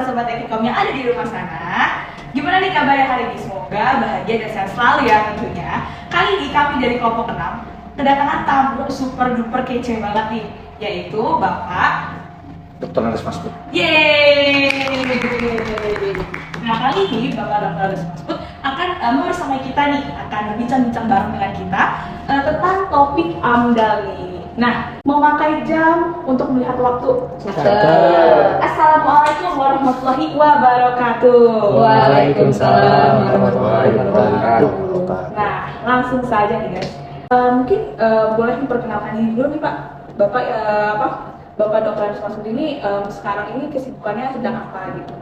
sobat Ekikom yang ada di rumah sana. Gimana nih kabarnya hari ini? Semoga bahagia dan sehat selalu ya tentunya. Kali ini kami dari kelompok 6 kedatangan tamu super duper kece banget nih, yaitu Bapak Dr. Andes Masbud. Yeay! Nah kali ini Bapak Dr. Andes Masbud akan membersamai kita nih, akan berbincang-bincang bareng dengan kita tentang topik AMDAL nih. Nah, memakai jam untuk melihat waktu. Assalamualaikum warahmatullahi wabarakatuh. Waalaikumsalam warahmatullahi wabarakatuh. Nah, langsung saja nih guys. Mungkin boleh diperkenalkan diri dulu nih Pak. Bapak Bapak Dr. Andes Masbud ini sekarang ini kesibukannya sedang apa gitu?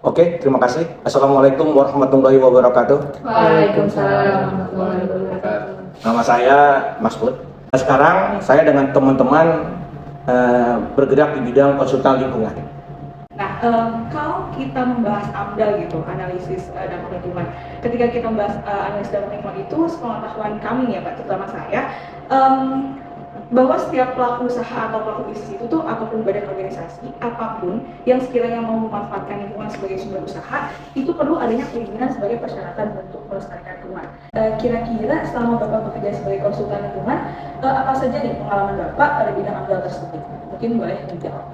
Oke, terima kasih. Assalamualaikum warahmatullahi wabarakatuh. Waalaikumsalam warahmatullahi wabarakatuh. Nama saya Masbud. Sekarang saya dengan teman-teman bergerak di bidang konsultan lingkungan. Nah, kalau kita membahas AMDAL gitu, analisis dampak lingkungan. Ketika kita membahas analisis dampak lingkungan itu, sepengetahuan kami ya Pak, terutama saya, bahwa setiap pelaku usaha atau pelaku bisnis itu tuh ataupun badan organisasi apapun yang sekiranya mau memanfaatkan lingkungan sebagai sumber usaha itu perlu adanya perizinan sebagai persyaratan untuk melestarikan lingkungan. Kira-kira selama Bapak bekerja sebagai konsultan lingkungan, apa saja nih pengalaman Bapak pada bidang AMDAL tersebut? Mungkin boleh dijawab.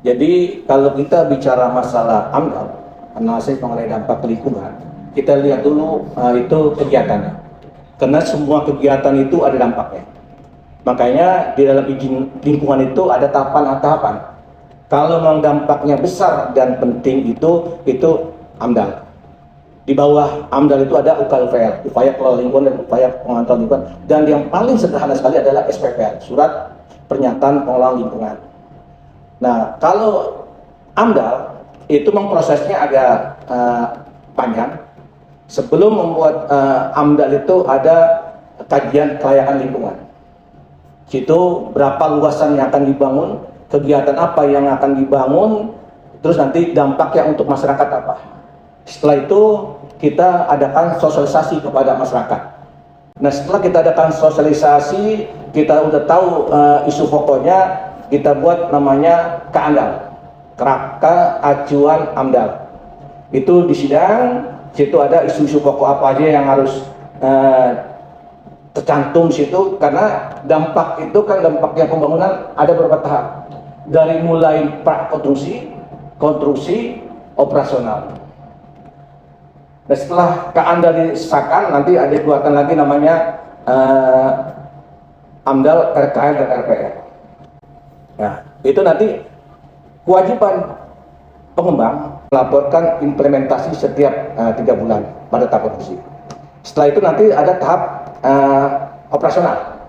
Jadi kalau kita bicara masalah AMDAL, analisis mengenai dampak lingkungan, kita lihat dulu itu kegiatannya. Karena semua kegiatan itu ada dampaknya. Makanya di dalam izin lingkungan itu ada tahapan-tahapan. Kalau memang dampaknya besar dan penting itu AMDAL. Di bawah AMDAL itu ada UKLVL, upaya kelola lingkungan dan upaya pengontrolan lingkungan. Dan yang paling sederhana sekali adalah SPPL, surat pernyataan pengelolaan lingkungan. Nah, kalau AMDAL itu memang prosesnya agak panjang. Sebelum membuat AMDAL itu ada kajian kelayakan lingkungan. Situ berapa luasan yang akan dibangun, kegiatan apa yang akan dibangun, terus nanti dampaknya untuk masyarakat apa. Setelah itu kita adakan sosialisasi kepada masyarakat. Nah setelah kita adakan sosialisasi, kita udah tahu isu pokoknya, kita buat namanya KAMDAL, Kerangka Acuan AMDAL. Itu di sidang, situ ada isu-isu pokok apa aja yang harus tercantum situ, karena dampak itu kan dampaknya pembangunan ada beberapa tahap, dari mulai prakonstruksi, konstruksi, operasional. Dan setelah KAMDAL disahkan, nanti ada keluarkan lagi namanya AMDAL RKL dan RPR. Nah itu nanti kewajiban pengembang melaporkan implementasi setiap 3 bulan pada tahap konstruksi. Setelah itu nanti ada tahap operasional.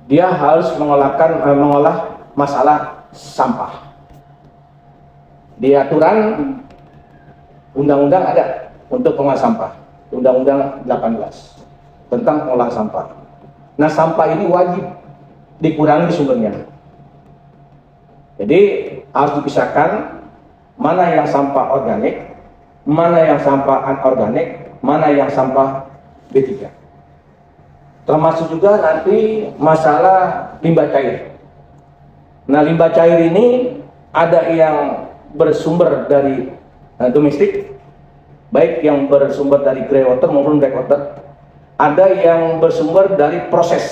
Dia harus mengolah masalah sampah. Di aturan undang-undang ada untuk pengolah sampah, Undang-Undang 18 tentang pengolahan sampah. Nah, sampah ini wajib dikurangi sumbernya. Jadi harus dipisahkan mana yang sampah organik, mana yang sampah anorganik, mana yang sampah B3. Termasuk juga nanti masalah limbah cair. Nah, limbah cair ini ada yang bersumber dari domestik, baik yang bersumber dari grey water maupun black water. Ada yang bersumber dari proses.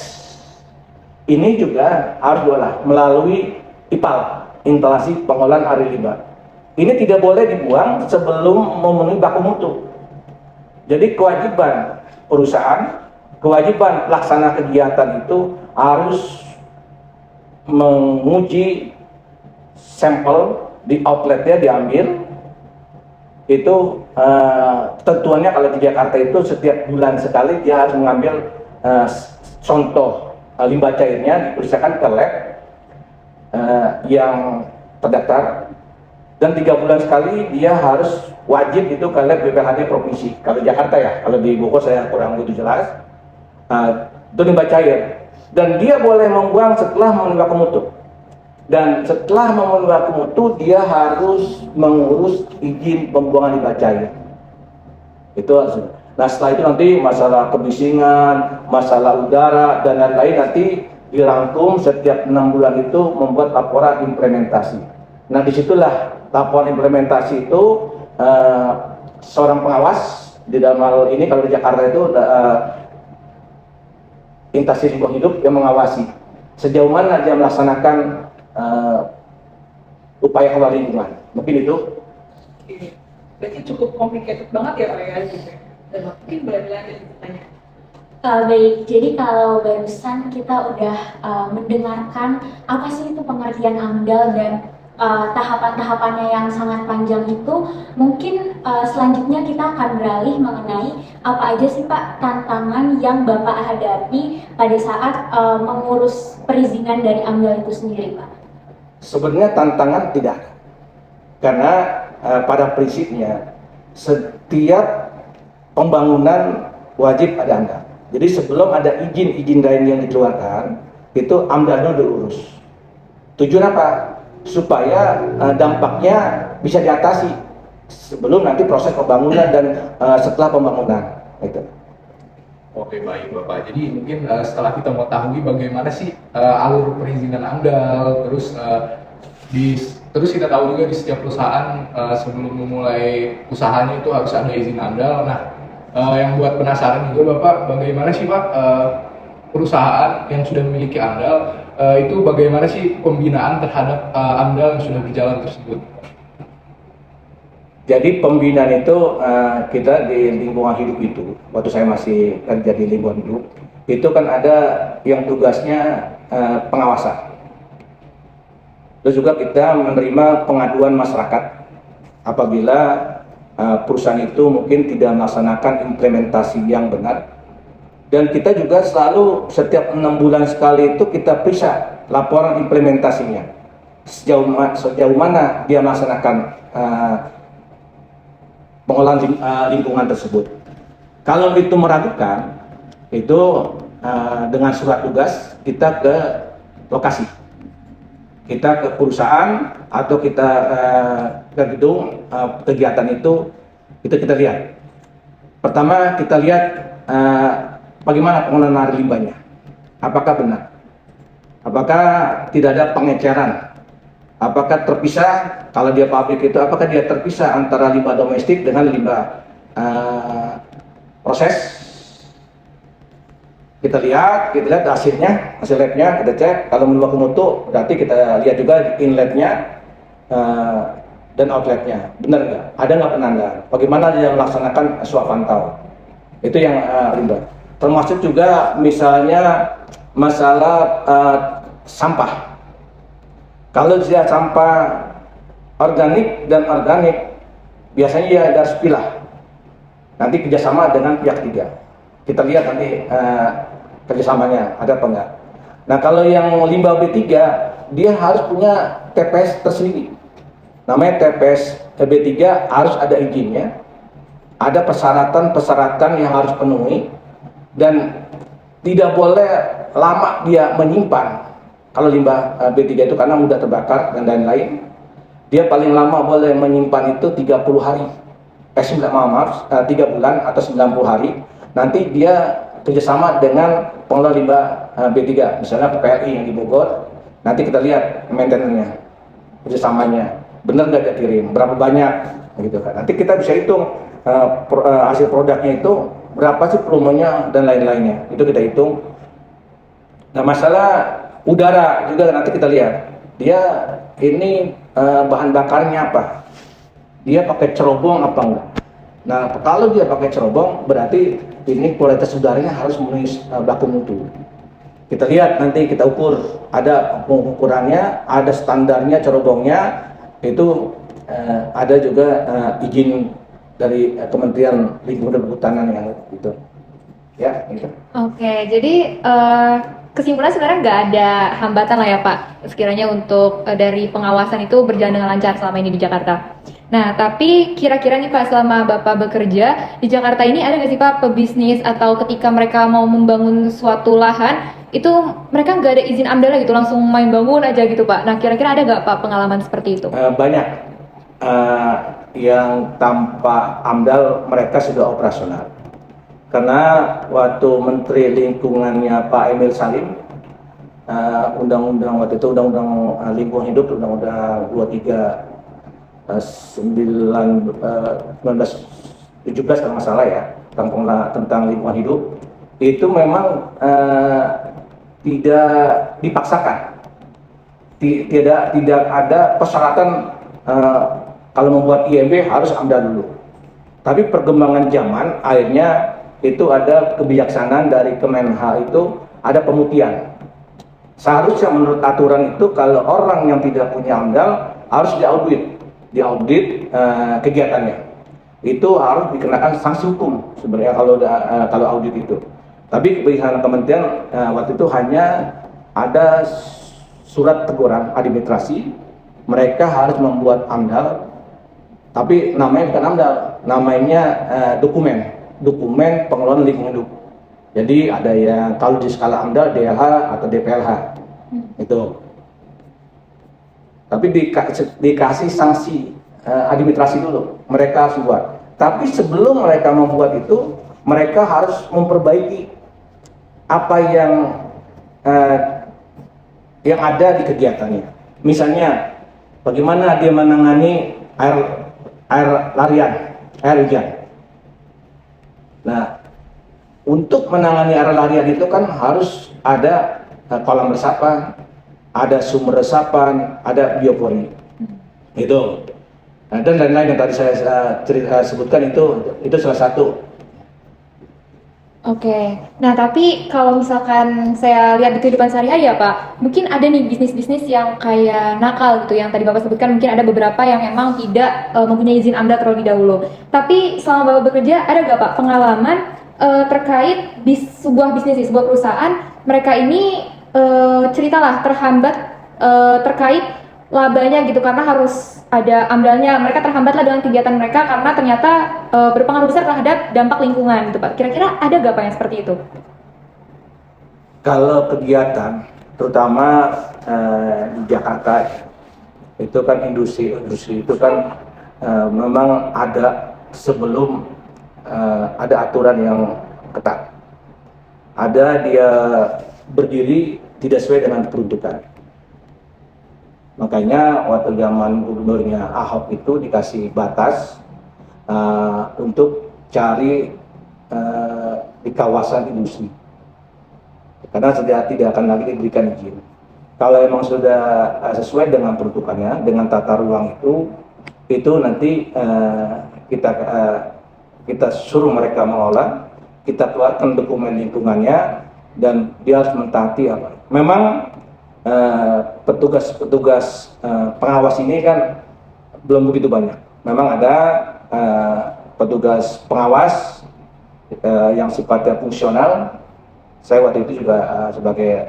Ini juga harus diolah melalui IPAL, instalasi pengolahan air limbah. Ini tidak boleh dibuang sebelum memenuhi baku mutu. Jadi kewajiban perusahaan, kewajiban pelaksana kegiatan itu harus menguji sampel di outletnya, diambil. Itu tentuannya kalau di Jakarta itu setiap bulan sekali dia harus mengambil contoh limbah cairnya, diperiksakan ke lab yang terdaftar, dan 3 bulan sekali dia harus wajib itu ke lab BPHD provinsi. Kalau Jakarta ya, kalau di Bogor saya kurang begitu jelas. Itu limbah cair, dan dia boleh membuang setelah memenuhi baku mutu. Dan setelah memenuhi baku mutu, dia harus mengurus izin pembuangan limbah cair. Itu harus. Nah setelah itu nanti masalah kebisingan, masalah udara dan lain-lain nanti dirangkum setiap 6 bulan itu membuat laporan implementasi. Nah disitulah laporan implementasi itu seorang pengawas di dalam hal ini kalau di Jakarta itu Intasi Lingkungan Hidup yang mengawasi sejauh mana dia melaksanakan upaya kelola lingkungan. Mungkin itu. Berarti cukup complicated banget ya Pak ya gitu. Dan mungkin boleh dilanjut tanya. Baik, jadi kalau barusan kita udah mendengarkan apa sih itu pengertian AMDAL dan tahapan-tahapannya yang sangat panjang itu, mungkin selanjutnya kita akan beralih mengenai apa aja sih Pak tantangan yang Bapak hadapi pada saat mengurus perizinan dari AMDAL itu sendiri Pak. Sebenarnya tantangan tidak ada, karena pada prinsipnya setiap pembangunan wajib ada AMDAL. Jadi sebelum ada izin lain yang dikeluarkan, itu AMDAL-nya diurus. Tujuan apa? Supaya dampaknya bisa diatasi sebelum nanti proses pembangunan dan setelah pembangunan. Itu. Oke, baik Bapak. Jadi mungkin setelah kita mengetahui bagaimana sih alur perizinan AMDAL, terus kita tahu juga di setiap perusahaan sebelum memulai usahanya itu harus ada izin AMDAL. Nah, yang buat penasaran juga Bapak, bagaimana sih Pak perusahaan yang sudah memiliki AMDAL itu bagaimana sih pembinaan terhadap AMDAL yang sudah berjalan tersebut? Jadi pembinaan itu kita di lingkungan hidup itu, waktu saya masih kerja di lingkungan hidup, itu kan ada yang tugasnya pengawasan. Terus juga kita menerima pengaduan masyarakat apabila perusahaan itu mungkin tidak melaksanakan implementasi yang benar. Dan kita juga selalu setiap 6 bulan sekali itu kita periksa laporan implementasinya. Sejauh mana dia melaksanakan pengolahan lingkungan tersebut. Kalau itu meragukan, itu dengan surat tugas kita ke lokasi. Kita ke perusahaan atau kita ke gedung kegiatan itu kita lihat. Pertama kita lihat bagaimana pengelolaan air limbahnya. Apakah benar? Apakah tidak ada pengeceran? Apakah terpisah, kalau dia pabrik itu, apakah dia terpisah antara limbah domestik dengan limbah proses? Kita lihat hasilnya, hasil labnya, kita cek. Kalau berlaku mutu, berarti kita lihat juga inletnya dan outletnya. Benar nggak? Ada nggak penanda? Bagaimana dia melaksanakan swab pantau? Itu yang limbah. Termasuk juga misalnya masalah sampah. Kalau dia sampah organik dan organik, biasanya dia harus pilah. Nanti kerjasama dengan pihak ketiga. Kita lihat nanti kerjasamanya ada apa enggak. Nah kalau yang limbah B3, dia harus punya TPS tersendiri. Namanya TPS B3 harus ada izinnya, ada persyaratan yang harus penuhi, dan tidak boleh lama dia menyimpan. Kalau limbah B3 itu karena mudah terbakar dan lain-lain, dia paling lama boleh menyimpan itu 30 hari. 3 bulan atau 90 hari. Nanti dia kerjasama dengan pengelola limbah B3, misalnya PPLI yang di Bogor. Nanti kita lihat maintenance-nya, kerjasamanya, benar nggak dia kirim, berapa banyak, gitu kan. Nanti kita bisa hitung hasil produknya itu berapa sih volumenya dan lain-lainnya. Itu kita hitung. Nah masalah udara juga nanti kita lihat, dia ini bahan bakarnya apa, dia pakai cerobong apa enggak. Nah kalau dia pakai cerobong berarti ini kualitas udaranya harus memenuhi baku mutu. Kita lihat nanti kita ukur, ada pengukurannya, ada standarnya cerobongnya, itu ada juga izin dari Kementerian Lingkungan dan Kehutanan yang itu. Ya, gitu. Oke, jadi kesimpulan sebenarnya nggak ada hambatan lah ya Pak, sekiranya untuk dari pengawasan itu berjalan dengan lancar selama ini di Jakarta. Nah, tapi kira-kira nih Pak, selama Bapak bekerja di Jakarta ini ada nggak sih Pak pebisnis atau ketika mereka mau membangun suatu lahan, itu mereka nggak ada izin AMDAL gitu, langsung main bangun aja gitu Pak. Nah, kira-kira ada nggak Pak pengalaman seperti itu? Banyak yang tanpa AMDAL mereka sudah operasional. Karena waktu Menteri Lingkungannya Pak Emil Salim, undang-undang waktu itu undang-undang lingkungan hidup, undang-undang 1917 kalau nggak salah ya, tentang lingkungan hidup, itu memang tidak dipaksakan, tidak ada persyaratan kalau membuat IMB harus AMDAL dulu. Tapi perkembangan zaman akhirnya itu ada kebijaksanaan dari Kemenha, itu ada pemutihan. Seharusnya menurut aturan itu kalau orang yang tidak punya AMDAL harus diaudit kegiatannya. Itu harus dikenakan sanksi hukum sebenarnya kalau audit itu. Tapi kebijakan kementerian waktu itu hanya ada surat teguran administrasi, mereka harus membuat AMDAL, tapi namanya bukan AMDAL, namanya dokumen pengelolaan lingkungan hidup. Jadi ada yang kalau di skala AMDAL DLH atau DPLH itu. Tapi dikasih sanksi administrasi dulu, mereka harus buat. Tapi sebelum mereka membuat itu, mereka harus memperbaiki apa yang ada di kegiatannya. Misalnya, bagaimana dia menangani air hujan. Nah, untuk menangani air larian itu kan harus ada kolam resapan, ada sumber resapan, ada biopori. Itu. Nah, dan lain-lain yang tadi saya sebutkan itu salah satu. Oke, nah tapi kalau misalkan saya lihat di kehidupan sehari-hari ya Pak, mungkin ada nih bisnis-bisnis yang kayak nakal gitu, yang tadi Bapak sebutkan mungkin ada beberapa yang emang tidak mempunyai izin AMDAL terlebih dahulu. Tapi selama Bapak bekerja, ada nggak Pak pengalaman terkait sebuah bisnis, sebuah perusahaan, mereka ini ceritalah terhambat terkait labanya gitu, karena harus ada AMDAL-nya, mereka terhambatlah dengan kegiatan mereka karena ternyata berpengaruh besar terhadap dampak lingkungan gitu Pak. Kira-kira ada nggak Pak yang seperti itu? Kalau kegiatan, terutama di Jakarta, itu kan industri itu kan memang ada sebelum ada aturan yang ketat. Ada dia berdiri tidak sesuai dengan peruntukan. Makanya waktu zaman gubernurnya Ahok itu dikasih batas untuk cari di kawasan industri, karena sudah tidak akan lagi diberikan izin. Kalau emang sudah sesuai dengan peruntukannya, dengan tata ruang itu nanti kita suruh mereka mengolah, kita keluarkan dokumen lingkungannya, dan dia harus mentaati apa. Memang petugas pengawas ini kan belum begitu banyak. Memang ada petugas pengawas yang sifatnya fungsional. Saya waktu itu juga sebagai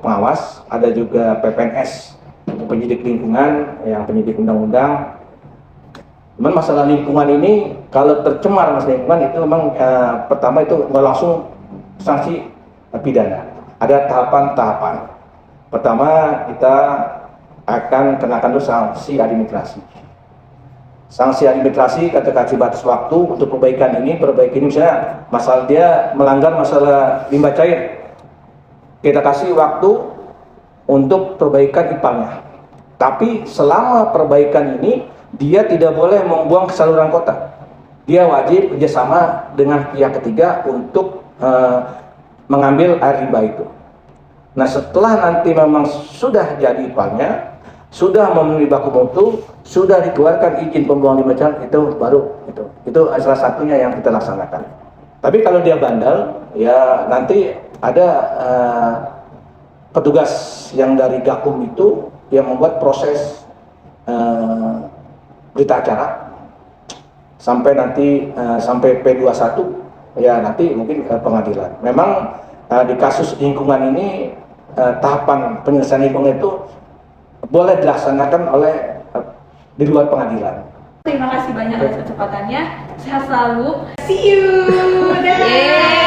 pengawas. Ada juga PPNS, penyidik lingkungan, yang penyidik undang-undang. Cuman masalah lingkungan ini, kalau tercemar masalah lingkungan itu memang pertama itu nggak langsung sanksi pidana. Ada tahapan-tahapan. Pertama, kita akan kenakan dulu sanksi administrasi. Sanksi administrasi kita kasih batas waktu untuk perbaikan ini misalnya masalah dia melanggar masalah limbah cair. Kita kasih waktu untuk perbaikan IPAL-nya. Tapi selama perbaikan ini dia tidak boleh membuang ke saluran kota. Dia wajib kerjasama dengan pihak ketiga untuk mengambil air limbah itu. Nah, setelah nanti memang sudah jadi IPAL-nya, sudah memenuhi baku mutu, sudah dikeluarkan izin pembuangan limbah cair, itu baru itu salah satunya yang kita laksanakan. Tapi kalau dia bandel, ya nanti ada petugas yang dari Gakum itu yang membuat proses berita acara sampai nanti sampai P21, ya nanti mungkin pengadilan. Memang di kasus lingkungan ini tahapan penyelesaian lingkungan itu boleh dilaksanakan oleh di luar pengadilan. Terima kasih banyak atas kecepatannya. Sehat selalu. See you. Dadah.